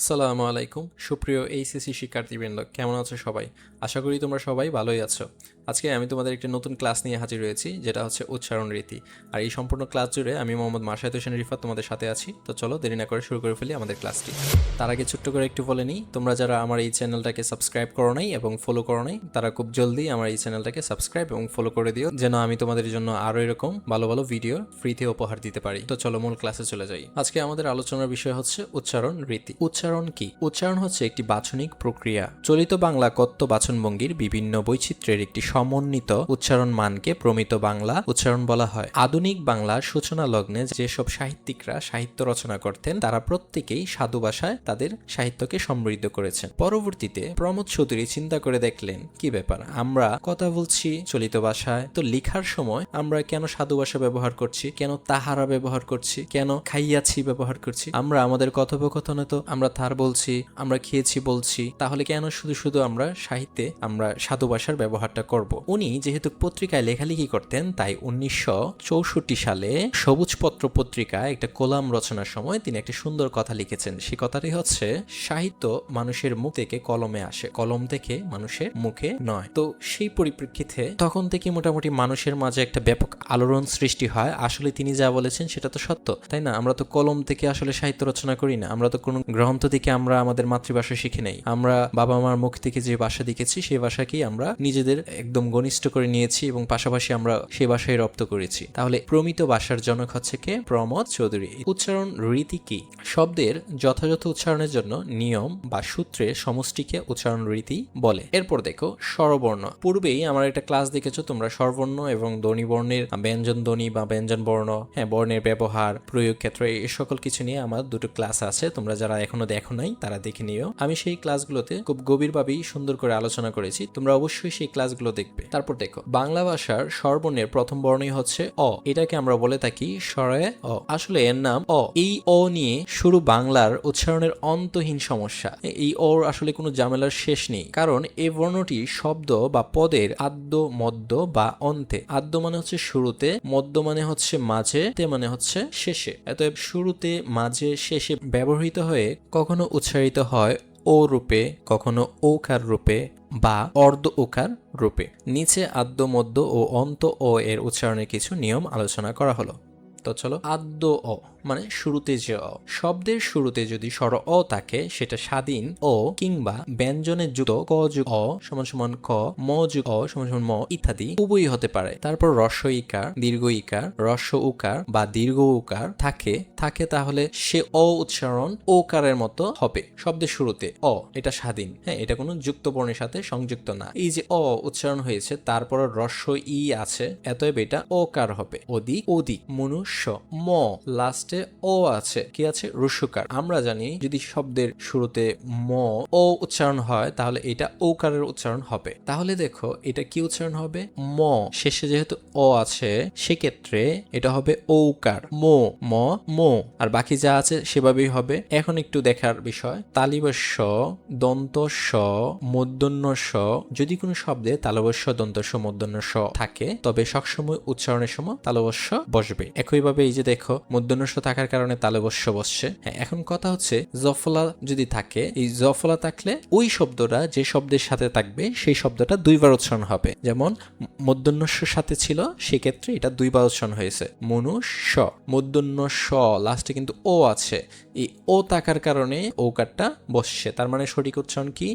আসসালামু আলাইকুম সুপ্রিয় এইচএসসি শিক্ষার্থীবৃন্দ, কেমন আছো সবাই? আশা করি তোমরা সবাই ভালোই আছো। আজকে আমি তোমাদের একটি নতুন ক্লাস নিয়ে হাজির হয়েছি, যেটা হচ্ছে উচ্চারণ রীতি। আর এই সম্পূর্ণ ক্লাস জুড়ে আমি মোহাম্মদ মাশাহিদ হোসেন রিফাত তোমাদের সাথে আছি। তো চলো দেরি না করে শুরু করে ফেলি আমাদের ক্লাসটি। তার আগে ছোট্ট করে একটু বলে নিই, তোমরা যারা আমার এই চ্যানেলটাকে সাবস্ক্রাইব করো নাই এবং ফলো করো নাই, তারা খুব জলদি আমার এই চ্যানেলটাকে সাবস্ক্রাইব এবং ফলো করে দিও, যেন আমি তোমাদের জন্য আরো এরকম ভালো ভালো ভিডিও ফ্রিতে উপহার দিতে পারি। তো চলো মূল ক্লাসে চলে যাই। আজকে আমাদের আলোচনার বিষয় হচ্ছে উচ্চারণ রীতি। উচ্চারণ কি? উচ্চারণ হচ্ছে একটি বাচনিক প্রক্রিয়া। চলিত বাংলা গদ্য বাচনভঙ্গির বিভিন্ন বৈচিত্র্যের একটি সমন্বিত উচ্চারণ মানকে প্রমিত বাংলা উচ্চারণ বলা হয়। আধুনিক বাংলার সূচনা লগ্নে যেসব সাহিত্যিকরা সাহিত্য রচনা করতেন, তারা প্রত্যেকেই সাধু ভাষায় তাদের সাহিত্যকে সমৃদ্ধ করেছেন। পরবর্তীতে প্রমোদ চৌধুরী চিন্তা করে দেখলেন, কি ব্যাপার, আমরা কথা বলছি চলিত ভাষায়, তো লেখার সময় আমরা কেন সাধু ভাষা ব্যবহার করছি, কেন তাহারা ব্যবহার করছি, কেন খাইয়াছি ব্যবহার করছি? আমরা আমাদের কথোপকথনে তো আমরা তার বলছি, আমরা খেয়েছি বলছি, তাহলে কেন শুধু শুধু আমরা সাহিত্যে আমরা সাধু ভাষার ব্যবহারটা করব? উনি যেহেতু পত্রিকায় লেখালেখি করতেন, তাই 1964 সালে সবুজপত্র পত্রিকায় একটা কলাম রচনার সময় তিনি একটা সুন্দর কথা লিখেছেন। সেই কথাটি হচ্ছে, সাহিত্য মানুষের মুখ থেকে কলমে আসে, কলম থেকে মানুষের মুখে নয়। তো সেই পরিপ্রেক্ষিতে তখন থেকে মোটামুটি মানুষের মাঝে একটা ব্যাপক আলোড়ন সৃষ্টি হয়। আসলে তিনি যা বলেছেন সেটা তো সত্য, তাই না? আমরা তো কলম থেকে আসলে সাহিত্য রচনা করি না, আমরা তো কোনো গ্রন্থ থেকে আমরা আমাদের মাতৃভাষা শিখি নাই। আমরা বাবা মার মুখ থেকে যে ভাষা দেখেছি সেই ভাষাকেই আমরা নিজেদের একদম ঘনিষ্ঠ করে নিয়েছি এবং পাশাপাশি আমরা সেই ভাষায় রপ্ত করেছি। তাহলে প্রমিত ভাষার জনক হচ্ছে কে? প্রমোদ চৌধুরী। উচ্চারণ রীতি কি? শব্দের যথাযথ উচ্চারণের জন্য নিয়ম বা সূত্রের সমষ্টিকে উচ্চারণ রীতি বলে। এরপর দেখো স্বরবর্ণ। পূর্বেই আমার একটা ক্লাস দেখেছো তোমরা, স্বরবর্ণ এবং ধ্বনিবর্ণের ব্যঞ্জন ধ্বনি বা ব্যঞ্জন বর্ণ, বর্ণের ব্যবহার, প্রয়োগ ক্ষেত্র, এই সকল কিছু নিয়ে আমার দুটো ক্লাস আছে। তোমরা যারা এখনো দেখো নাই তারা দেখে নিও। আমি সেই ক্লাসগুলোতে খুব গভীরভাবেই সুন্দর করে আলোচনা করেছি, তোমরা অবশ্যই সেই ক্লাসগুলো দেখবে। তারপর দেখো বাংলা ভাষার স্বরবর্ণের প্রথম বর্ণই হচ্ছে অ। এটাকে আমরা বলে থাকি স্বরে অ। আসলে এর নাম অ। এই অ নিয়ে শুরু বাংলার উচ্চারণের অন্তহীন সমস্যা। এই অর আসলে কোনো ঝামেলার শেষ নেই, কারণ এই বর্ণটি শব্দ বা পদের আদ্য, মধ্য বা অন্তে। আদ্য মানে হচ্ছে শুরুতে, মধ্য মানে হচ্ছে মাঝে, তে মানে হচ্ছে শেষে। অতএব শুরুতে, মাঝে, শেষে ব্যবহৃত হয়ে কখনো উচ্চারিত হয় ও রূপে, কখনো ওকার রূপে বা অর্ধ ওকার রূপে। নিচে আদ্য, মধ্য ও অন্ত ও এর উচ্চারণের কিছু নিয়ম আলোচনা করা হলো। তো চলো, আদ্য অ মানে শুরুতে যে অ। শব্দের শুরুতে যদি স্বর অ থাকে, সেটা স্বাধীন ও কিংবা ব্যঞ্জনের যুক্ত ক যুক্ত অ সমান সমান ক, ম যুক্ত অ সমান সমান ম ইত্যাদি উভয়ই হতে পারে। তারপর হ্রস্ব ইকার, দীর্ঘ ইকার, হ্রস্ব উকার বা দীর্ঘ উকার থাকে তাহলে সে অ উচ্চারণ ওকারের মতো হবে। শব্দের শুরুতে অ, এটা স্বাধীন, এটা কোনো যুক্ত বর্ণের সাথে সংযুক্ত না। এই যে অ উচ্চারণ হয়েছে, তারপর হ্রস্ব ই আছে, এতএব এটা ওকার হবে। অধিক, অধিক, মনুষ্য, ম, লাস্টে ও আছে, কি আছে? রস্যকার। আমরা জানি যদি শব্দের শুরুতে ম ও উচ্চারণ হয়, তাহলে এটা ওকারের উচ্চারণ হবে। তাহলে দেখো এটা কি উচ্চারণ হবে? ম, শেষে যেহেতু ও আছে সেক্ষেত্রে এটা হবে ঔকার, মো, ম, মো। আর বাকি যা আছে সেভাবেই হবে। এখন একটু দেখার বিষয়, তালিবস্য, দন্তস্য, মূর্ধন্য স। যদি কোনো শব্দে তালবস্য, দন্তস্য, মূর্ধন্য স থাকে, তবে সবসময় উচ্চারণের সময় তালবস্য বসবে। একইভাবে এই যে দেখো মূর্ধন্য স থাকার কারণে তালবস্য বসছে। এখন কথা হচ্ছে, জফলা যদি থাকে, এই জফলা থাকলে ওই শব্দটা যে শব্দের সাথে থাকবে সেই শব্দটা দুইবার উচ্চারণ হবে। যেমন মূর্ধন্য স সাথে ছিল, সেক্ষেত্রে এটা দুইবার উচ্চারণ হয়েছে মনুষ্য। মূর্ধন্য স লাস্টে কিন্তু ও আছে, এই ও থাকার কারণে ওকারটা বসছে। তার মানে সঠিক উচ্চারণ কি?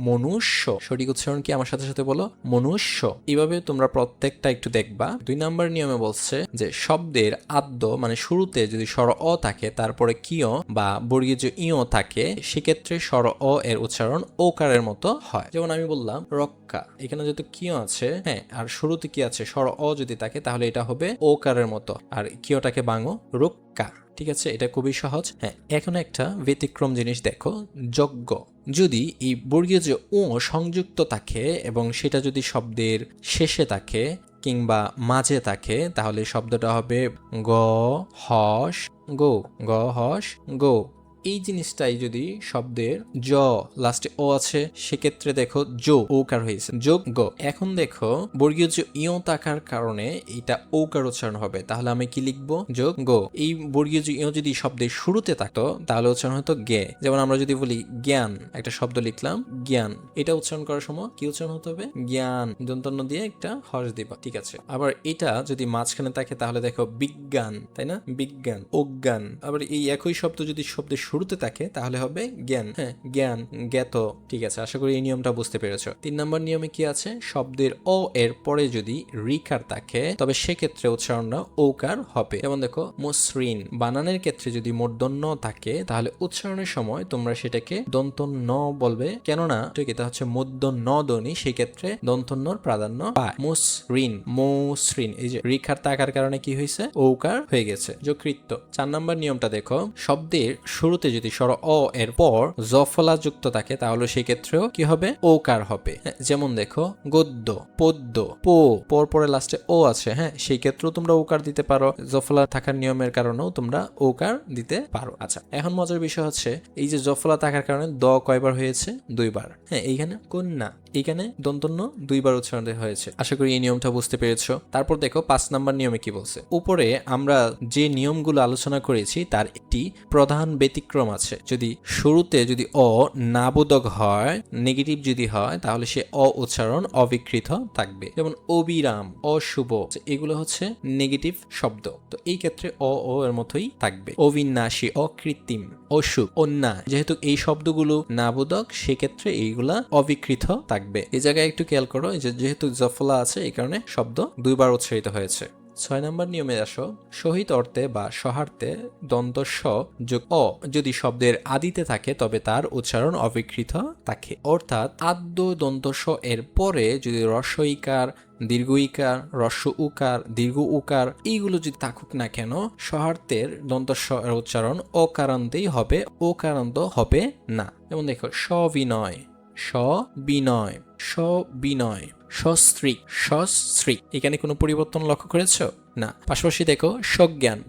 মনুষ্য। সঠিক উচ্চারণ কি? আমার সাথে সাথে বলো, মনুষ্য। এইভাবে তোমরা প্রত্যেকটা একটু দেখবা। 2 নম্বর নিয়মে বলছে যে শব্দের আদ্য মানে শুরুতে যদি স্বর অ থাকে, তারপরে কিয় বা বর্গীয় যে ইয় থাকে, সেক্ষেত্রে স্বর অ এর উচ্চারণ ওকারের মতো হয়। যেমন আমি বললাম রক্ষা, এখানে যেহেতু কিয় আছে, আর শুরুতে কি আছে? স্বর অ যদি থাকে, তাহলে এটা হবে ওকারের মতো। আর কিয়টাকে বাংও রক্ষা। ঠিক আছে, এটা খুবই সহজ। এখন একটা ব্যতিক্রম জিনিস দেখো, যজ্ঞ। যদি এই বর্গীয় যে ও সংযুক্ত থাকে এবং সেটা যদি শব্দের শেষে থাকে কিংবা মাঝে থাকে, তাহলে শব্দটা হবে গ হস গো, গ হস গো। এই জিনিসটাই যদি শব্দের জ লাস্টে ও আছে সেক্ষেত্রে দেখো জো ওকার হয়েছে, যোগ গ। এখন দেখো বর্গীয় যে ইয় থাকার কারণে এটা ওকার উচ্চারণ হবে, তাহলে আমি কি লিখবো? যোগ গ। এই বর্গীয় যে ইয় যদি শব্দের শুরুতে থাকতো তাহলে উচ্চারণ হতো গে। যেমন আমরা যদি বলি জ্ঞান, একটা শব্দ লিখলাম জ্ঞান, এটা উচ্চারণ করার সময় কি উচ্চারণ হতে হবে? জ্ঞান, দন্তন্য দিয়ে একটা হর্ষ দিবা, ঠিক আছে। আবার এটা যদি মাঝখানে থাকে তাহলে দেখো বিজ্ঞান, তাই না? বিজ্ঞান, অজ্ঞান। আবার এই একই শব্দ যদি শব্দের শুরুতে থাকে তাহলে হবে জ্ঞান, হ্যাঁ জ্ঞান, জ্ঞাত, ঠিক আছে। আশা করি এই নিয়মটা বুঝতে পেরেছো। 3 নম্বর নিয়মে কি আছে? শব্দের অ এর পরে যদি রিকার থাকে তবে সেক্ষেত্রে উচ্চারণটা ওকার হবে। যেমন দেখো মসৃণ, বানানের ক্ষেত্রে যদি মূর্ধন্য থাকে তাহলে উচ্চারণের সময় তোমরা সেটাকে দন্ত ন বলবে, কেননা ঠিক এটা হচ্ছে মধ্য ন ধ্বনি, সেই ক্ষেত্রে দন্তন্যর প্রাধান্য পায়। মসৃণ, মসৃণ, এই যে রিকার থাকার কারণে কি হয়েছে? ওকার হয়ে গেছে, যকৃত্ত। 4 নম্বর নিয়মটা দেখো, শব্দের শুরুতে যদি স্বর অ এর পর জফলা যুক্ত থাকে তাহলে সেই ক্ষেত্রেও কি হবে? ওকার হবে। যেমন দেখো গদ্য, পদ্য, পো, পর পরে লাস্টে ও আছে, হ্যাঁ সেই ক্ষেত্রেও তোমরা ওকার দিতে পারো। জফলা থাকার নিয়মের কারণেও তোমরা ওকার দিতে পারো। আচ্ছা, এখন মজার বিষয় হচ্ছে এই যে জফলা থাকার কারণে দ কয়বার হয়েছে? 2 বার। হ্যাঁ এইখানে কন্যা, এইখানে দন্তন্য 2 বার উচ্চারণ হয়েছে। আশা করি এই নিয়মটা বুঝতে পেরেছো। তারপর দেখো 5 নম্বর নিয়মে কি বলছে। উপরে আমরা যে নিয়মগুলো আলোচনা করেছি তার একটি প্রধান ব্যতিক্রম আছে। যদি শুরুতে যদি অ নাবোধক হয়, নেগেটিভ যদি হয় তাহলে সে অ উচ্চারণ অবিকৃত থাকবে। যেমন অবিরাম, অশুভ, এগুলো হচ্ছে নেগেটিভ শব্দ, তো এই ক্ষেত্রে অ ও এর মতোই থাকবে। অবিনাশী, অকৃত্রিম, অশুভ, অন্যায়, যেহেতু এই শব্দগুলো নাবোধক সেক্ষেত্রে এইগুলা অবিকৃত থাকবে। এই জায়গায় একটু খেয়াল করো, যেহেতু জফলা আছে এই কারণে শব্দ 2 বার উচ্চারিত হয়েছে। 6 নম্বর নিয়মে আসো, সহিত অর্থে বা সহার্থে দন্ত স যোগ অ যদি শব্দের আদিতে থাকে তবে তার উচ্চারণ অবিকৃত থাকে। অর্থাৎ আদ্য দন্ত স এর পরে যদি হ্রস্ব ইকার, দীর্ঘ ইকার, হ্রস্ব উকার, দীর্ঘ উকার এইগুলো যদি থাকুক না কেন, সহার্থের দন্ত স এর উচ্চারণ অকারান্তেই হবে, ওকারান্ত হবে না। যেমন দেখো সবিনয়, সবিনয়, সবিনয়, সস্ত্রীক, সস্ত্রীক, এখানে কোনো পরিবর্তন লক্ষ্য করেছো? না। পাশাপাশি দেখো সজ্ঞান,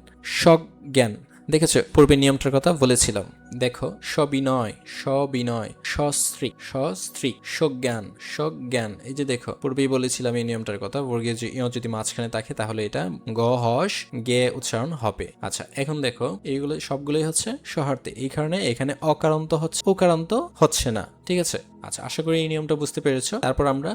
সজ্ঞান, দেখেছো পূর্বে নিয়মটার কথা বলেছিলাম। দেখো সবিনয়, সবিনয়, সস্ত্রীক, সস্ত্রীক, সজ্ঞান, সজ্ঞান, এই যে দেখো পূর্বেই বলেছিলাম এই নিয়মটার কথা। বর্গীয় যে ইয় যদি মাঝখানে থাকে তাহলে এটা গ হস গে উচ্চারণ হবে। আচ্ছা, এখন দেখো এইগুলো সবগুলোই হচ্ছে সহার্থে, এই কারণে এখানে অকারান্ত হচ্ছে, ওকারান্ত হচ্ছে না, ঠিক আছে। আচ্ছা, আশা করি এই নিয়মটা বুঝতে পেরেছো। তারপর আমরা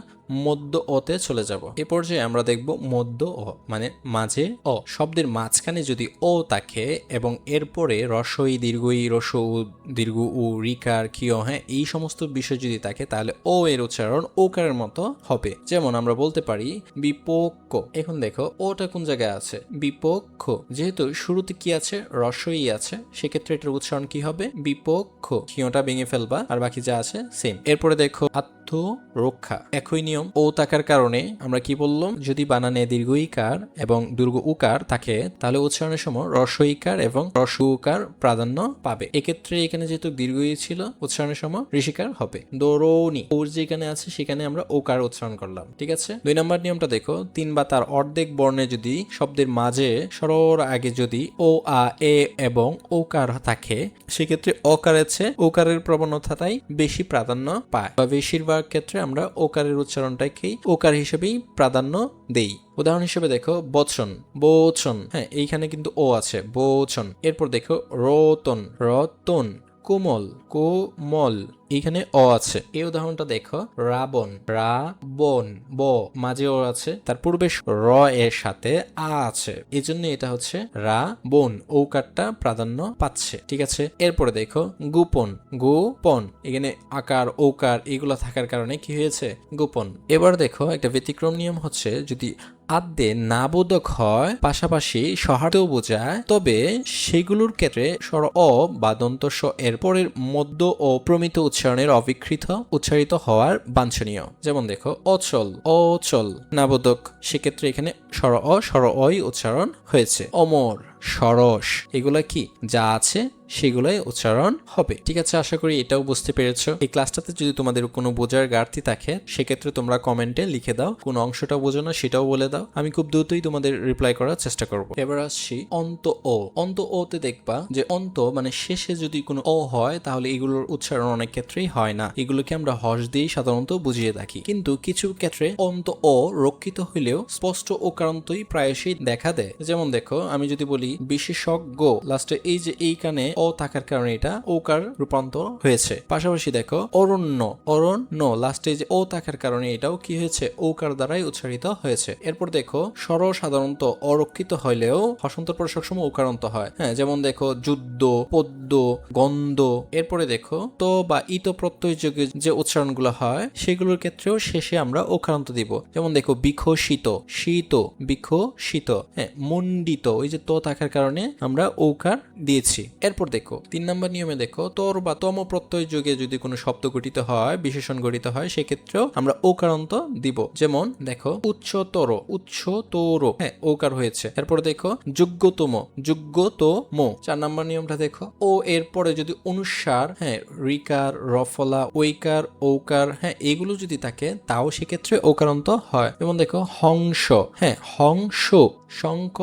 মধ্য অতে চলে যাব। এ পর্যায়ে আমরা দেখব মধ্য অ, মানে মাঝে অ। শব্দের মাঝখানে যদি ও থাকে এবং এরপরে রস্বই, দীর্ঘই, রস্ব উ, দীর্ঘ উ, রিকার, ক্ষীয়, হ্যাঁ এই সমস্ত বিষয় যদি থাকে তাহলে ও এর উচ্চারণ ওকারের মতো হবে। যেমন আমরা বলতে পারি বিপক্ষ। এখন দেখো ওটা কোন জায়গায় আছে? বিপক্ষ, যেহেতু শুরুতে কি আছে? রস্বই আছে, সেক্ষেত্রে এটার উচ্চারণ কি হবে? বিপক্ষ। ক্ষীয়টা ভেঙে ফেলবা আর বাকি যা আছে সেম। এরপরে দেখো রক্ষা, একই নিয়ম। ও থাকার কারণে আমরা কি বললাম? যদি বানানে দীর্ঘ ইকার এবং দীর্ঘ উকার থাকে তাহলে উচ্চারণের সময় হ্রস্ব ইকার এবং হ্রস্ব উকার প্রাধান্য পাবে। এক্ষেত্রে এখানে যেহেতু দীর্ঘ ই ছিল উচ্চারণের সময় ঋষিকার হবে। দরৌনি, ওর যেখানে আছে সেখানে আমরা ওকার উচ্চারণ করলাম, ঠিক আছে। 2 নম্বর নিয়মটা দেখো, 3 বা তার অর্ধেক বর্ণে যদি শব্দের মাঝে স্বরর আগে যদি ও, আ, এ এবং ওকার থাকে সেক্ষেত্রে অকারের চেয়ে ওকারের প্রবণতাটাই বেশি প্রাধান্য পায়, বা বেশিরভাগ ক্ষেত্রে আমরা ওকারের উচ্চারণটাকেই ওকার হিসেবেই প্রাধান্য দেই। উদাহরণ হিসেবে দেখো বচন, বোচন, হ্যাঁ এইখানে কিন্তু ও আছে, বোচন। এরপর দেখো রতন, রতন, কোমল, কোমল, এখানে অ আছে। এই উদাহরণটা দেখো রাবণ, রাবণ, ব মাঝে ও আছে, তার পূর্বে র এর সাথে আ আছে, এজন্য এটা হচ্ছে রাবণ, ঔকারটা প্রাধান্য পাচ্ছে, ঠিক আছে। এরপরে দেখো গোপন, গোপন, এখানে আকার ওকার এগুলো থাকার কারণে কি হয়েছে? গোপন। এবার দেখো একটা ব্যতিক্রম নিয়ম হচ্ছে, যদি আদ্যে নাবোধক হয় পাশাপাশি সহার্থেও বোঝায় তবে সেগুলোর ক্ষেত্রে স্বর অ বা দন্ত স এর পরের মধ্য ও প্রমিত উচ্চারণের অবিকৃত উচ্চারিত হওয়ার বাঞ্ছনীয়। যেমন দেখো অচল, অচল, নাবোধক, সেক্ষেত্রে এখানে স্বর অ, স্বর অই উচ্চারণ হয়েছে। অমর, সরস, এগুলা কি? যা আছে সেগুলোই উচ্চারণ হবে। ঠিক আছে, আশা করি এটাও বুঝতে পেরেছো। এই ক্লাসটাতে যদি তোমাদের কোনো বোঝার ঘাটতি থাকে সেক্ষেত্রে তোমরা কমেন্টে লিখে দাও, কোন অংশটা বোঝো না সেটাও বলে দাও, আমি খুব দ্রুতই তোমাদের রিপ্লাই করার চেষ্টা করব। এবার আসছি অন্ত ও। অন্ত ও তে দেখবা যে অন্ত মানে শেষে যদি কোনো ও হয় তাহলে এগুলোর উচ্চারণ অনেক ক্ষেত্রেই হয় না, এগুলোকে আমরা হর্ষ দিয়েই সাধারণত বুঝিয়ে থাকি। কিন্তু কিছু ক্ষেত্রে অন্ত ও রক্ষিত হইলেও স্পষ্ট ওকারান্তই প্রায়শই দেখা দেয়। যেমন দেখো, আমি যদি বলি বিশেষজ্ঞ, লাস্টে এই যে এই কানে ও থাকার কারণে এটা ওকার রূপান্তর হয়েছে। পাশাপাশি দেখো অরণ্য, অরণ্য লাস্টে যে ও থাকার কারণে এটাও কি হয়েছে, ওকার দ্বারাই উচ্চারিত হয়েছে। এরপর দেখো স্বর সাধারণত অরক্ষিত হইলেও হসন্তর পর সবসময় ওকারান্ত হয়। হ্যাঁ, যেমন দেখো যুদ্ধ, পদ্য, গন্ধ। এরপরে দেখো তো বা ইত প্রত্যয় যোগে যে উচ্চারণগুলো হয় সেগুলোর ক্ষেত্রেও শেষে আমরা ওকারান্ত দিব। যেমন দেখো বিকশিত, শীত, বিকশিত। হ্যাঁ, মণ্ডিত, ওই যে তো থাকার কারণে আমরা ওকার দিয়েছি। এরপর দেখো 3 নম্বর নিয়মে দেখো তোর বা তম প্রত্যয় যোগে যদি কোনো শব্দ গঠিত হয়, বিশেষণ গঠিত হয়, সেক্ষেত্রেও আমরা ওকারান্ত দিব। যেমন দেখো উচ্চতর, উচ্চতর, হ্যাঁ ওকার হয়েছে। এরপর দেখো যোগ্যতম, যোগ্যতম। 4 নম্বর নিয়মটা দেখো ও এর পরে যদি অনুসার, হ্যাঁ রিকার, রফলা, ঐকার, ঔকার, হ্যাঁ এগুলো যদি থাকে তাও সেক্ষেত্রে ওকারান্ত হয়। যেমন দেখো হংস, হ্যাঁ হংস, শঙ্ক,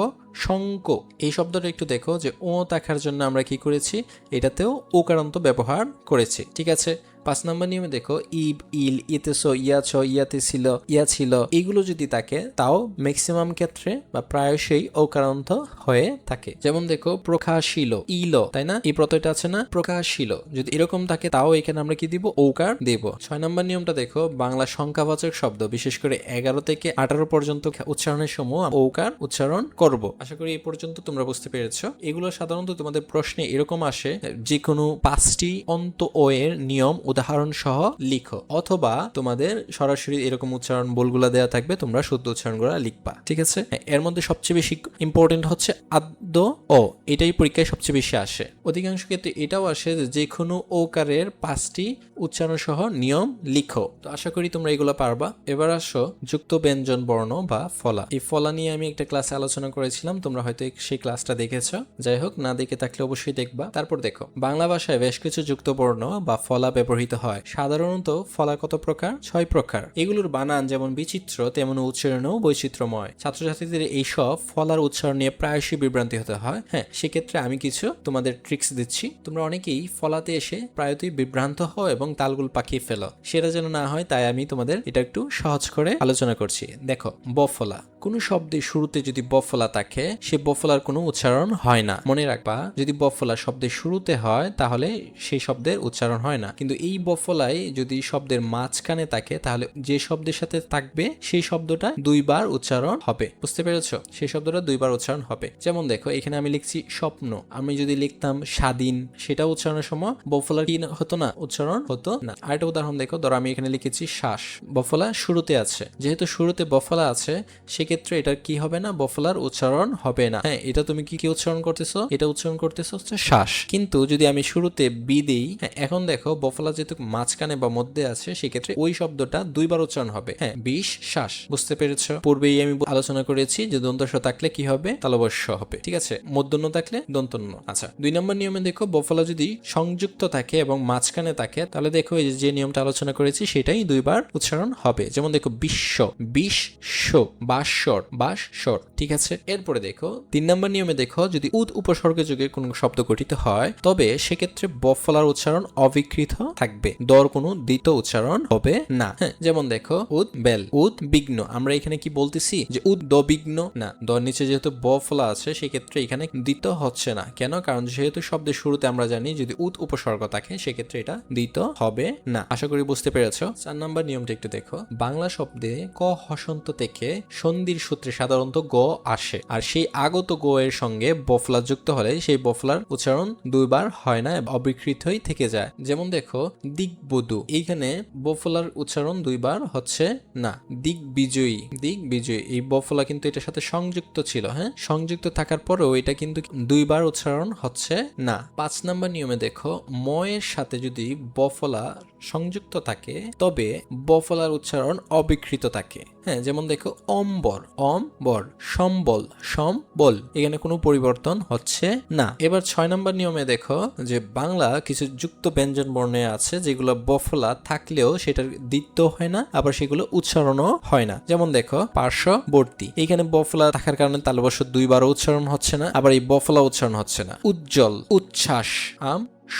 শঙ্ক। এই শব্দটা একটু দেখো যে ও থাকার জন্য আমরা কি করেছি, এটাতেও ওকারান্ত ব্যবহার করেছি। ঠিক আছে, 5 নম্বর নিয়মে দেখো ইব, ইল, ইতেছ, ইয়াছ, ইয়াতে ছিল, ইয়া ছিল, এগুলো যদি থাকে তাও ম্যাক্সিমাম ক্ষেত্রে বা প্রায়শই ওকারান্ত হয়ে থাকে। যেমন দেখো প্রকাশিল, ইল, তাই না, এই প্রত্যয়টা আছে না, প্রকাশিল, যদি এরকম থাকে তাও এখানে আমরা কি দিব, ওকার দেব। 6 নম্বর নিয়মটা দেখো বাংলা সংখ্যাবাচক শব্দ বিশেষ করে 11 থেকে 18 পর্যন্ত উচ্চারণের সময় ওকার উচ্চারণ করব। আশা করি এই পর্যন্ত তোমরা বুঝতে পেরেছো। এগুলো সাধারণত তোমাদের প্রশ্নে এরকম আসে, যে কোনো 5টি অন্ত ও এর নিয়ম উদাহরণ সহ লিখো, অথবা তোমাদের সরাসরি এরকম উচ্চারণ বলগুলা দেওয়া থাকবে, তোমরা শুদ্ধ উচ্চারণগুলা লিখবা। ঠিক আছে, এর মধ্যে সবচেয়ে বেশি ইম্পর্টেন্ট হচ্ছে আদ্য ও, এটাই পরীক্ষায় সবচেয়ে বেশি আসে। অধিকাংশ ক্ষেত্রে এটাও আসে যে কোনো ওকারের 5টি উচ্চারণ সহ নিয়ম লিখো। তো আশা করি তোমরা এগুলো পারবা। এবার আসো যুক্ত ব্যঞ্জন বর্ণ বা ফলা। এই ফলা নিয়ে আমি একটা ক্লাসে আলোচনা করেছিলাম, তোমরা হয়তো সেই ক্লাসটা দেখেছো। যাই হোক, না দেখে থাকলে অবশ্যই দেখবা। তারপর দেখো বাংলা ভাষায় বেশ কিছু যুক্ত বর্ণ বা ফলা ব্যবহৃত হয়। সাধারণত ফলা কত প্রকার? 6 প্রকার। এগুলোর বানান যেমন বিচিত্র তেমন উচ্চারণও বৈচিত্র্যময়। ছাত্রছাত্রীদের এইসব ফলার উচ্চারণ নিয়ে প্রায়শই বিভ্রান্তি হতে হয়। হ্যাঁ, সেক্ষেত্রে আমি কিছু তোমাদের ট্রিক্স দিচ্ছি। তোমরা অনেকেই ফলাতে এসে প্রায়তই বিভ্রান্ত হও এবং তালগুল পাকিয়ে ফেলো, সেটা যেন না হয় তাই আমি তোমাদের এটা একটু সহজ করে আলোচনা করছি। দেখো বফলা, কোনো শব্দের শুরুতে যদি বফলা থাকে সে বফলার কোনো উচ্চারণ হয় না। মনে রাখবা, যদি বফলা শব্দের শুরুতে হয় তাহলে সেই শব্দের উচ্চারণ হয় না, কিন্তু এই বফলাই যদি শব্দের মাঝখানে থাকে তাহলে যে শব্দের সাথে থাকবে সেই শব্দটা 2 বার উচ্চারণ হবে। বুঝতে পেরেছো? সেই শব্দটা 2 বার উচ্চারণ হবে। যেমন দেখো এখানে আমি লিখছি স্বপ্ন, আমি যদি লিখতাম স্বাধীন, সেটা উচ্চারণের সময় বফলার কি হতো না, উচ্চারণ হতো না। আরেকটা উদাহরণ দেখো, ধরো আমি এখানে লিখেছি শ্বাস, বফলা শুরুতে আছে, যেহেতু শুরুতে বফলা আছে সেক্ষেত্রে এটার কি হবে না, বফলার উচ্চারণ হবে না। হ্যাঁ, এটা তুমি কি উচ্চারণ করতেছো, এটা উচ্চারণ করতেছো হচ্ছে শ্বাস। কিন্তু যদি আমি শুরুতে বি দেই, হ্যাঁ এখন দেখো বফলা যেহেতু মাঝখানে বা মধ্যে আছে সেক্ষেত্রে ওই শব্দটা 2 বার উচ্চারণ হবে। হ্যাঁ, বিষ শ্বাস। বুঝতে পেরেছো? পূর্বেই আমি আলোচনা করেছি যে দন্তস্ব থাকলে কি হবে, তালবস্য হবে। ঠিক আছে, মূর্ধন্য থাকলে দন্তন্য। আচ্ছা, 2 নম্বর নিয়মে দেখো বফলা যদি সংযুক্ত থাকে এবং মাঝখানে থাকে তাহলে দেখো এই যে নিয়মটা আলোচনা করেছি সেটাই 2 বার উচ্চারণ হবে। যেমন দেখো বিশ্ব, বিশ্ব, বাস্বর, বাস্বর। ঠিক আছে, এরপরে দেখো 3 নম্বর নিয়মে দেখো যদি উদ উপসর্গ যুগে কোনো শব্দ গঠিত হয় তবে সেক্ষেত্রে বফলার উচ্চারণ অবিকৃত থাকবে, দর কোনো দ্বিতীয় উচ্চারণ হবে না। হ্যাঁ, যেমন দেখো উদ বেল, উদ বিঘ্ন। আমরা এখানে কি বলতেছি যে উদ দ বিঘ্ন না, দর নিচে যেহেতু বফলা আছে সেক্ষেত্রে এখানে দ্বিতীয় হচ্ছে না। কেন? কারণ যেহেতু শব্দের শুরুতে আমরা জানি যদি উদ উপসর্গ থাকে সেক্ষেত্রে এটা দ্বিতীয় হবে না। আশা করি বুঝতে পেরেছো। 4 নম্বর নিয়মটা একটু দেখো, বাংলা শব্দে ক হসন্ত থেকে সন্ধির সূত্রে সাধারণত গ আসে, আর সেই আগত গ এর সঙ্গে বফলা যুক্ত হলে সেই বফলার উচ্চারণ 2 বার হয় না, অবিকৃতই থেকে যায়। যেমন দেখো দিগ্বধূ, এইখানে বফলার উচ্চারণ 2 বার হচ্ছে না। দিগ্বিজয়ী, দিগ্বিজয়ী, এই বফলা কিন্তু এটার সাথে সংযুক্ত ছিল। হ্যাঁ, সংযুক্ত থাকার পরেও এটা কিন্তু 2 বার উচ্চারণ হচ্ছে না। 5 নম্বর নিয়মে দেখো ম এর সাথে যদি বফলা সংযুক্ত থাকে তবে ব ফলার উচ্চারণ অবিকৃত থাকে। হ্যাঁ, যেমন দেখো অম্বর, অম্বর, সম্বল, সম্বল, এখানে কোনো পরিবর্তন হচ্ছে না। এবার 6 নম্বর নিয়মে দেখো যে বাংলা কিছু যুক্ত ব্যঞ্জন বর্ণে আছে যেগুলো ব ফলা থাকলেও সেটার দ্বিত্ব হয় না, আবার সেগুলো উচ্চারণও হয় না। যেমন দেখো পার্শ্ববর্তী, এখানে ব ফলা থাকার কারণে তালবস্য দুইবারও উচ্চারণ হচ্ছে না, আবার এই ব ফলা উচ্চারণ হচ্ছে না। উজ্জ্বল, উচ্ছ্বাস,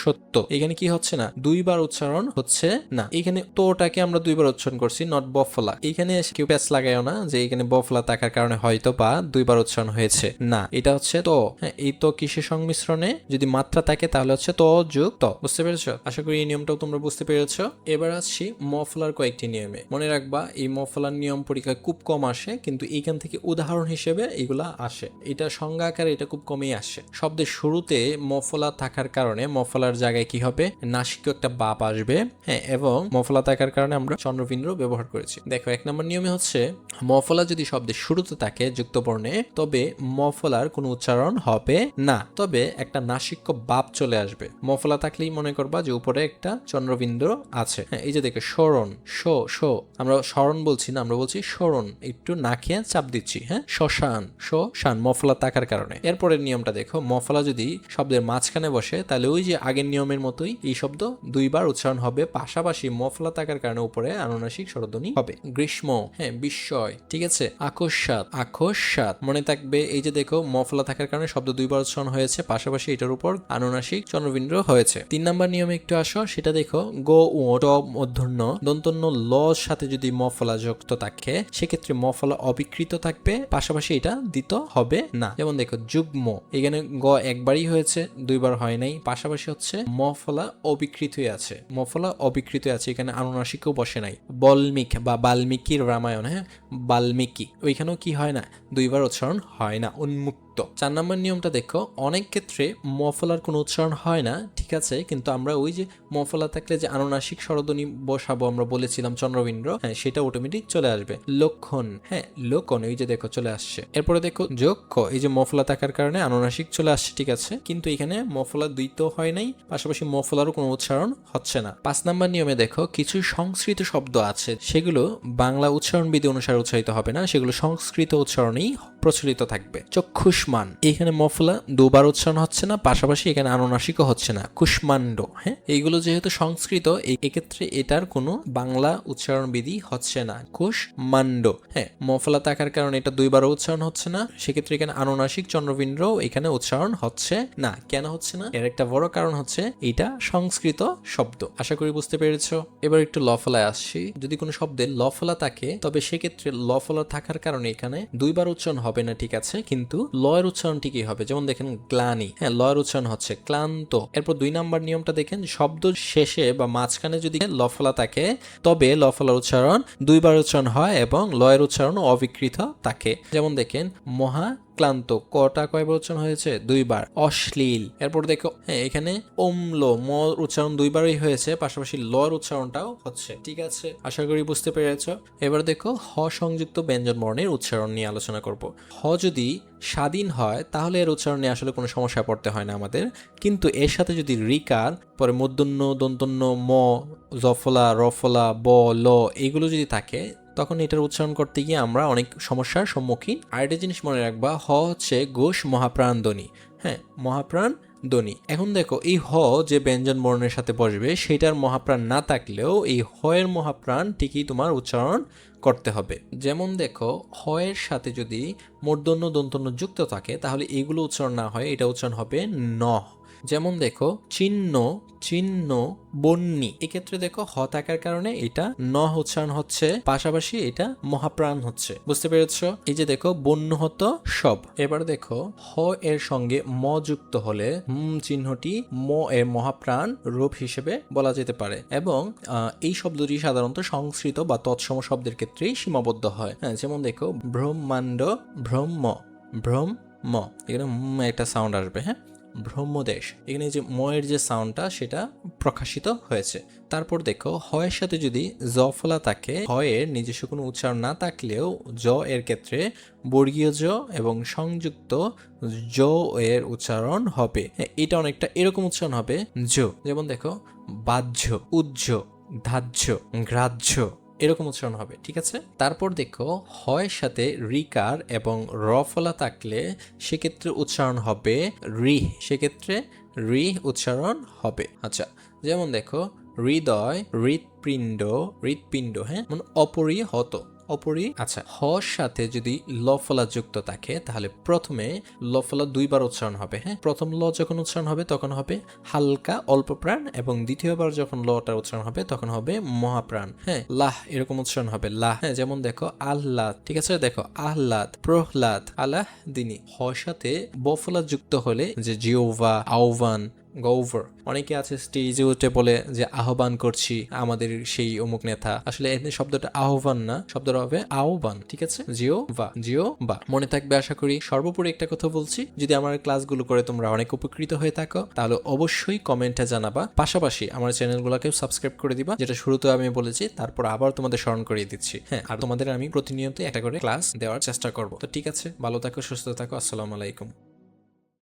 সত্য, এখানে কি হচ্ছে না, দুইবার উচ্চারণ হচ্ছে না। এখানে তোটাকে আমরা দুইবার উচ্চারণ করছি, নট বফলা। এখানে কেউ প্যাচ লাগায়ও না যে এখানে বফলা থাকার কারণে হয়তো বা দুইবার উচ্চারণ হয়েছে, না, এটা হচ্ছে তো। হ্যাঁ, এই তো কিসের সংমিশ্রণে যদি মাত্রা থাকে তাহলে হচ্ছে তো যোগ ত। বুঝতে পেরেছো? আশা করি এই নিয়মটাও তোমরা বুঝতে পেরেছো। এবার আসছি মফলার কয়েকটি নিয়মে। মনে রাখবা এই মফলার নিয়ম পরীক্ষায় খুব কম আসে, কিন্তু এইখান থেকে উদাহরণ হিসেবে এগুলা আসে। এটা সংজ্ঞা আকারে এটা খুব কমই আসে। শব্দের শুরুতে মফলা থাকার কারণে মফলার জায়গায় কি হবে, নাসিক একটা বাপ আসবে। হ্যাঁ, এবং মফলা থাকার কারণে আমরা চন্দ্রবিন্দু ব্যবহার করেছি। দেখো 1 নম্বর নিয়মে হচ্ছে মফলা যদি শব্দের শুরুতে থাকে যুক্ত বর্ণে তবে মফলার কোনো উচ্চারণ হবে না, তবে একটা নাসিক্য বাপ চলে আসবে। মফলা থাকলেই মনে করবা যে উপরে একটা চন্দ্রবিন্দু আছে। হ্যাঁ, এই যে দেখো স্মরণ, শো শো, আমরা স্মরণ বলছি না, আমরা বলছি স্মরণ, একটু না খেয়ে চাপ দিচ্ছি। হ্যাঁ, শ্মশান, শান, মফলা থাকার কারণে। এরপরের নিয়মটা দেখো, মফলা যদি শব্দের মাঝখানে বসে তাহলে ওই যে আগের নিয়মের মতোই এই শব্দ দুইবার উচ্চারণ হবে, পাশাপাশি মফলা থাকার কারণে উপরে আনুনাসিক স্বরধ্বনি হবে। গ্রীষ্ম, হ্যাঁ, বিস্ময়, ঠিক আছে। আকস্মাৎ, আকস্মাৎ, মনে থাকবে এই যে দেখো মফলা থাকার কারণে শব্দ দুইবার উচ্চারণ হয়েছে, পাশাপাশি এটার উপর আনুনাসিক চন্দ্রবিন্দু হয়েছে। 3 নম্বর নিয়মে একটু আসো, সেটা দেখো গো ও ট মূর্ধন্য দন্তন্য ল সাথে যদি মফলা যুক্ত থাকে সেক্ষেত্রে মফলা অবিকৃত থাকবে, পাশাপাশি এটা দিতে হবে না। যেমন দেখো যুগ্ম, এখানে গ একবারই হয়েছে, দুইবার হয় নাই, পাশাপাশি হচ্ছে মফলা অবিকৃত আছে, মফলা অবিকৃত আছে, এখানে আনুনাসিকও বসে নাই। বল্মিক বা বাল্মীকির রামায়ণ, হ্যাঁ, বাল্মীকি, ওইখানেও কি হয় না, দুইবার উচ্চারণ হয় না, উন্মুক্ত। 4 নম্বর নিয়মটা দেখো, অনেক ক্ষেত্রে মফলার কোনো উচ্চারণ হয় না, ঠিক আছে, কিন্তু আমরা ওই যে মফলা থাকলে যে আনুনাসিক স্বরধ্বনি বসাবো আমরা বলেছিলাম চন্দ্রবিন্দু, হ্যাঁ, সেটা অটোমেটিক চলে আসবে। লক্ষণ, হ্যাঁ, লক্ষণ, এই যে দেখো চলে আসছে। এরপরে দেখো যক্ষ, এই যে মফলা থাকার কারণে আনুনাসিক চলে আসছে, ঠিক আছে, কিন্তু এখানে মফলা দ্বৈত হয় নাই, পাশাপাশি মফলারও কোনো উচ্চারণ হচ্ছে না। 5 নম্বর নিয়মে দেখো কিছু সংস্কৃত শব্দ আছে সেগুলো বাংলা উচ্চারণ বিধি অনুসারে উচ্চারিত হবে না, সেগুলো সংস্কৃত উচ্চারণেই প্রচলিত থাকবে। চক্ষুষ্মান, এখানে মফলা দুবার উচ্চারণ হচ্ছে না, পাশাপাশি এখানে আনুনাসিকও হচ্ছে না। কুষ্মাণ্ড, হ্যাঁ, এইগুলো যেহেতু সংস্কৃত এক্ষেত্রে এটার কোনো বাংলা উচ্চারণ বিধি হচ্ছে না। কুষ্মাণ্ড, হ্যাঁ, মফলা থাকার কারণে এটা দুইবারও উচ্চারণ হচ্ছে না, সেক্ষেত্রে এখানে আনুনাসিক চন্দ্রবিন্দু এখানে উচ্চারণ হচ্ছে না। কেন হচ্ছে না? এর একটা বড় কারণ হচ্ছে এটা সংস্কৃত শব্দ। আশা করি বুঝতে পেরেছো। এবার একটু লফলায় আসছি। যদি কোনো শব্দে লফলা থাকে তবে সেক্ষেত্রে লফলা থাকার কারণে এখানে দুইবার উচ্চারণ হবে না, ঠিক আছে, কিন্তু লয়ের উচ্চারণ ঠিকই হবে। যেমন দেখেন গ্লানি, হ্যাঁ, লয়ের উচ্চারণ হচ্ছে ক্লান্ত। এরপর 2 নাম্বার নিয়মটা দেখেন, শব্দ শেষে বা মাঝখানে যদি লফলা থাকে তবে লফলার উচ্চারণ দুইবার উচ্চারণ হয় এবং লয়ের উচ্চারণ অবিকৃত থাকে। যেমন দেখেন মহা ক্লান্ত, কটা কয়বার উচ্চারণ হয়েছে? দুইবার। অশ্লীল, এরপর দেখো, হ্যাঁ, এখানে অম্ল, ম উচ্চারণ দুইবারই হয়েছে, পাশাপাশি লর উচ্চারণটাও হচ্ছে, ঠিক আছে, আশা করি বুঝতে পেরেছ। এবার দেখো হ সংযুক্ত ব্যঞ্জন বর্ণের উচ্চারণ নিয়ে আলোচনা করব। হ যদি স্বাধীন হয় তাহলে এর উচ্চারণ নিয়ে আসলে কোনো সমস্যা পড়তে হয় না আমাদের, কিন্তু এর সাথে যদি রিকার, পরে মূর্ধন্য দন্তন্য ম, জফলা, রফলা, ব, ল এগুলো যদি থাকে তখন এটার উচ্চারণ করতে গিয়ে আমরা অনেক সমস্যার সম্মুখীন। আরেকটা জিনিস মনে রাখবা, হ হচ্ছে ঘোষ মহাপ্রাণ ধ্বনি, হ্যাঁ, মহাপ্রাণ ধ্বনি। এখন দেখো এই হ যে ব্যঞ্জন বর্ণের সাথে বসবে সেটার মহাপ্রাণ না থাকলেও এই হ এর মহাপ্রাণ ঠিকই তোমার উচ্চারণ করতে হবে। যেমন দেখো হ এর সাথে যদি মূর্ধন্য দন্তন্য যুক্ত থাকে তাহলে এগুলো উচ্চারণ না হয়, এটা উচ্চারণ হবে ন। যেমন দেখো চিহ্ন, চিহ্ন, বন্যি, এক্ষেত্রে দেখো হ থাকার কারণে এটা ন উচ্চারণ হচ্ছে, পাশাপাশি এটা মহাপ্রাণ হচ্ছে। বুঝতে পেরেছো? এই যে দেখো বন্য হতো সব। এবার দেখো হ এর সঙ্গে ম যুক্ত হলে চিহ্নটি ম এর মহাপ্রাণ রূপ হিসেবে বলা যেতে পারে, এবং এই শব্দটি সাধারণত সংস্কৃত বা তৎসম শব্দের ক্ষেত্রেই সীমাবদ্ধ হয়। হ্যাঁ, যেমন দেখো ব্রহ্মাণ্ড, ব্রহ্ম, ব্রহ্ম, এখানে একটা সাউন্ড আসবে, হ্যাঁ, ব্রহ্মদেশ, এখানে যে ময়ের যে সাউন্ডটা সেটা প্রকাশিত হয়েছে। তারপর দেখো হয়ের সাথে যদি জফলা থাকে, হয়ের নিজস্ব কোনো উচ্চারণ না থাকলেও জ এর ক্ষেত্রে বর্গীয় জ এবং সংযুক্ত জ এর উচ্চারণ হবে। এটা অনেকটা এরকম উচ্চারণ হবে জ। যেমন দেখো বাহ্য, উজ্জ, ধার্য, গ্রাহ্য এরকম উচ্চারণ হবে, ঠিক আছে। তারপর দেখো হয়ের সাথে রিকার এবং র ফলা থাকলে সেক্ষেত্রে উচ্চারণ হবে রি, সেক্ষেত্রে রি উচ্চারণ হবে। আচ্ছা, যেমন দেখো হৃদয়, হৃৎপিণ্ড, হৃৎপিণ্ড, হ্যাঁ, মানে অপরিহত, আচ্ছা, হর সাথে যদি ল ফলা যুক্ত থাকে তাহলে প্রথমে ল ফলা দুইবার উচ্চারণ হবে, হ্যাঁ। প্রথম ল যখন উচ্চারণ হবে তখন হবে হালকা অল্প প্রাণ, এবং দ্বিতীয়বার যখন লটা উচ্চারণ হবে তখন হবে মহাপ্রাণ, হ্যাঁ। লাহ এরকম উচ্চারণ হবে, লাহ, হ্যাঁ। যেমন দেখো আহ্লাদ, ঠিক আছে, দেখো আহ্লাদ, প্রহ্লাদ, আলাহ দিনী। হর সাথে ব ফলা যুক্ত হলে যে জিওভা, আহ্বান, গৌভর। অনেকে আছে স্টেজে উঠে বলে যে আহ্বান করছি আমাদের সেই অমুক নেতা, আসলে এখানে শব্দটা আহ্বান না, শব্দটা হবে আহ্বান, ঠিক আছে, জিও বা, জিও বা। মনে থাকবে আশা করি। সর্বোপরি একটা কথা বলছি, যদি আমার ক্লাসগুলো করে তোমরা অনেক উপকৃত হয়ে থাকো তাহলে অবশ্যই কমেন্টে জানাবা, পাশাপাশি আমার চ্যানেলগুলোকেও সাবস্ক্রাইব করে দিবা, যেটা শুরুতে আমি বলেছি, তারপর আবার তোমাদের স্মরণ করিয়ে দিচ্ছি, হ্যাঁ। আর তোমাদের আমি প্রতিনিয়ত একটা করে ক্লাস দেওয়ার চেষ্টা করব। তো ঠিক আছে, ভালো থাকো, সুস্থ থাকো, আসসালামু আলাইকুম।